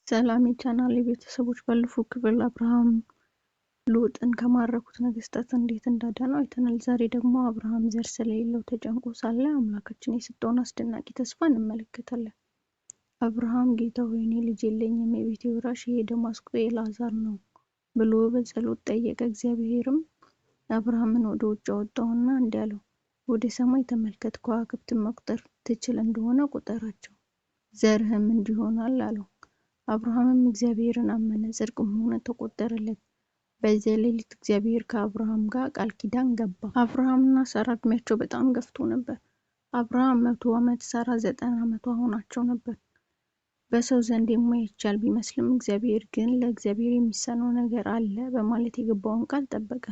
ሰላም የቻናሌ ቤተሰቦች ባለፈው ክፍል አብርሃም ሎጥን ከማረኩት ነገስታት እንዴት እንዳዳነው አይተናል። ዛሬ ደግሞ አብርሃም ዘር ስለሌለው ተጨንቆ ሳለ አምላካችን የሰጠውን አስደናቂ ተስፋ እንመለከታለን። አብርሃም ጌታ ሆይ እኔ ልጅ የለኝም፣ የቤቴ ወራሽ የደማስቆ ኤልዓዛር ነው ብሎ በጸሎት ጠየቀ። እግዚአብሔርም አብርሃምን ወደ ውጭ አወጣውና እንዲህ አለው፣ ወደ ሰማይ ተመልከት፣ ከዋክብትን መቁጠር ትችል እንደሆነ ቁጠራቸው፣ ዘርህም እንዲህ ይሆናል አለው። አብርሃምም እግዚአብሔርን አመነ፣ ጽድቅም ሆኖ ተቆጠረለት። በዚያ ሌሊት እግዚአብሔር ከአብርሃም ጋር ቃል ኪዳን ገባ። አብርሃምና ሳራ እድሜያቸው በጣም ገፍቶ ነበር። አብርሃም 100 ዓመት፣ ሳራ 90 ዓመቷ ሆናቸው ነበር። በሰው ዘንድ የማይቻል ቢመስልም እግዚአብሔር ግን ለእግዚአብሔር የሚሳነው ነገር አለ በማለት የገባውን ቃል ጠበቀ።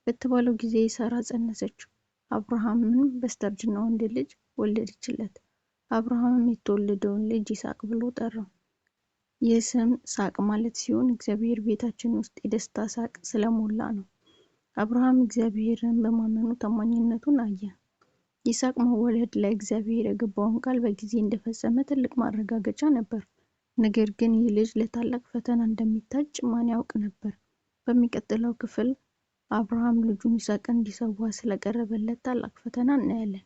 በተባለው ጊዜ ሳራ ጸነሰች። አብርሃምም በስተርጅና ወንድ ልጅ ወለደችለት። አብርሃምም የተወለደውን ልጅ ይስሐቅ ብሎ ጠራው። ይህ ስም ሳቅ ማለት ሲሆን እግዚአብሔር ቤታችን ውስጥ የደስታ ሳቅ ስለሞላ ነው። አብርሃም እግዚአብሔርን በማመኑ ታማኝነቱን አየ። ይስሐቅ መወለድ ለእግዚአብሔር የገባውን ቃል በጊዜ እንደፈጸመ ትልቅ ማረጋገጫ ነበር። ነገር ግን ይህ ልጅ ለታላቅ ፈተና እንደሚታጭ ማን ያውቅ ነበር? በሚቀጥለው ክፍል አብርሃም ልጁን ይስሐቅን እንዲሰዋ ስለቀረበለት ታላቅ ፈተና እናያለን።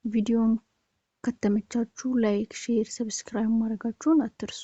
ቪዲዮውን ከተመቻችሁ ላይክ፣ ሼር፣ ሰብስክራይብ ማድረጋችሁን አትርሱ።